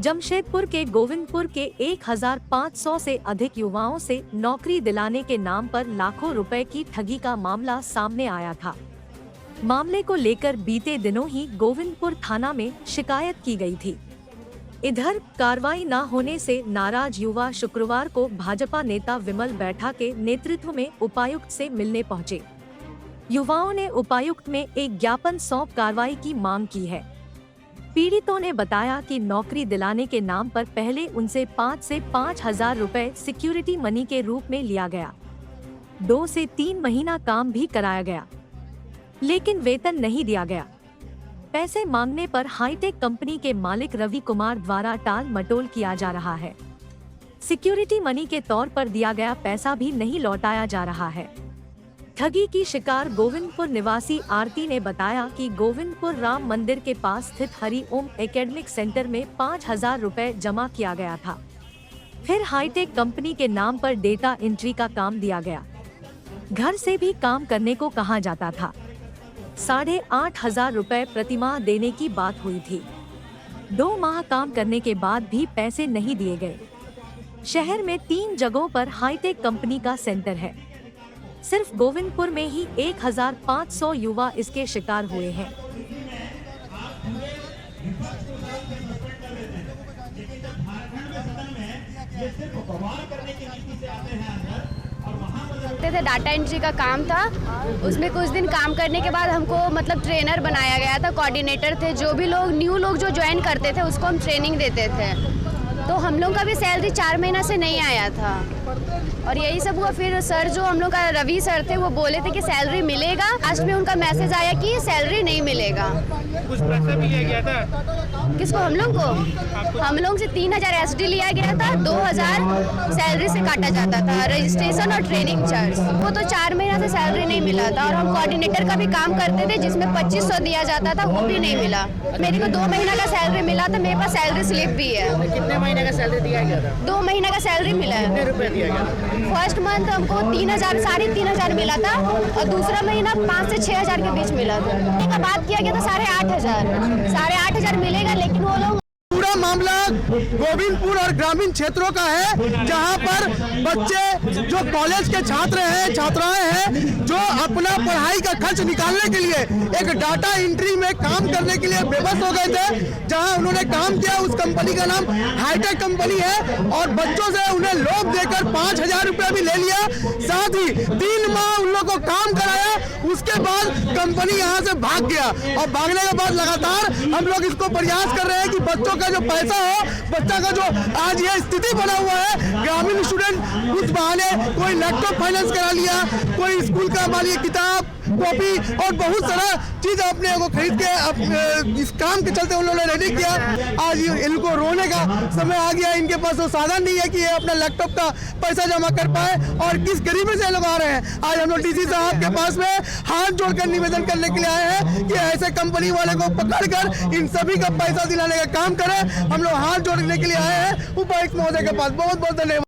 जमशेदपुर के गोविंदपुर के 1500 से अधिक युवाओं से नौकरी दिलाने के नाम पर लाखों रुपए की ठगी का मामला सामने आया था। मामले को लेकर बीते दिनों ही गोविंदपुर थाना में शिकायत की गई थी। इधर कार्रवाई न होने से नाराज युवा शुक्रवार को भाजपा नेता विमल बैठा के नेतृत्व में उपायुक्त से मिलने पहुंचे। युवाओं ने उपायुक्त में एक ज्ञापन सौंप कार्रवाई की मांग की है। पीड़ितों ने बताया कि नौकरी दिलाने के नाम पर पहले उनसे 5 से 5,000 रुपए सिक्योरिटी मनी के रूप में लिया गया। 2 से 3 महीना काम भी कराया गया, लेकिन वेतन नहीं दिया गया। पैसे मांगने पर हाईटेक कंपनी के मालिक रवि कुमार द्वारा टाल मटोल किया जा रहा है। सिक्योरिटी मनी के तौर पर दिया गया पैसा भी नहीं लौटाया जा रहा है। ठगी की शिकार गोविंदपुर निवासी आरती ने बताया कि गोविंदपुर राम मंदिर के पास स्थित हरि ओम एकेडमिक सेंटर में 5,000 रुपए जमा किया गया था। फिर हाईटेक कंपनी के नाम पर डेटा एंट्री का काम दिया गया। घर से भी काम करने को कहा जाता था। 8,500 रुपए प्रतिमाह देने की बात हुई थी। 2 माह काम करने के बाद भी पैसे नहीं दिए गए। शहर में 3 जगहों पर हाईटेक कंपनी का सेंटर है। सिर्फ गोविंदपुर में ही 1,500 युवा इसके शिकार हुए हैं। थे डाटा एंट्री का काम था। उसमें कुछ दिन काम करने के बाद हमको मतलब ट्रेनर बनाया गया था, कोऑर्डिनेटर थे। जो भी लोग न्यू लोग जो ज्वाइन करते थे उसको हम ट्रेनिंग देते थे। तो हम लोग का भी सैलरी 4 महीना से नहीं आया था और यही सब हुआ। फिर सर जो हम लोग का रवि सर थे वो बोले थे कि सैलरी मिलेगा। लास्ट में उनका मैसेज आया कि सैलरी नहीं मिलेगा। कुछ पैसा भी लिया गया था किसको? हम लोग को? हम लोग से 3,000 SD लिया गया था। 2,000 सैलरी से काटा जाता था, रजिस्ट्रेशन और ट्रेनिंग चार्ज। वो तो 4 महीना से सैलरी नहीं मिला था। और हम कोऑर्डिनेटर का भी काम करते थे जिसमें 2,500 दिया जाता था, वो भी नहीं मिला। मेरे को 2 महीना का सैलरी मिला था। मेरे पास सैलरी स्लिप भी है। कितने महीने का सैलरी दिया गया था? 2 महीना का सैलरी मिला है। कितने रुपए दिया गया? फर्स्ट मंथ हमको 3,000 3,500 मिला था और दूसरा महीना 5 से 6,000 के बीच मिला था। का बात किया गया था 8,500 मिलेगा, लेकिन वो लोग पूरा मामला गोविंदपुर और ग्रामीण क्षेत्रों का है, जहां पर बच्चे जो कॉलेज के छात्र हैं, छात्राएं हैं, जो अपना पढ़ाई का खर्च निकालने के लिए एक डाटा एंट्री में काम करने के लिए बेबस हो गए थे। जहां उन्होंने काम किया, उस कंपनी का नाम हाईटेक कंपनी है और बच्चों से उन्हें लोभ देकर 5,000 रुपया भी ले लिया। साथ ही 3 माह उन लोगों को काम कराया। उसके बाद कंपनी यहाँ से भाग गया और भागने के बाद लगातार हम लोग इसको प्रयास कर रहे हैं कि बच्चों का जो पैसा हो, बच्चा का जो आज ये स्थिति बना हुआ है, ग्रामीण स्टूडेंट कुछ बहाने कोई लैपटॉप फाइनेंस करा लिया, कोई स्कूल का मान लिया किताब कॉपी और बहुत सारा चीज अपने को खरीद के इस काम के चलते उन लोगों ने रेडी किया। आज इनको रोने का समय आ गया। इनके पास वो साधन नहीं है कि ये अपना लैपटॉप का पैसा जमा कर पाए और किस गरीबी से लोग आ रहे हैं। आज हम लोग डीसी साहब के पास में हाथ जोड़कर निवेदन करने के लिए आए हैं कि ऐसे कंपनी वाले को पकड़कर इन सभी का पैसा दिलाने का काम करें। हम लोग हाथ जोड़ने के लिए आए हैं उपायुक्त महोदय के पास। बहुत बहुत धन्यवाद।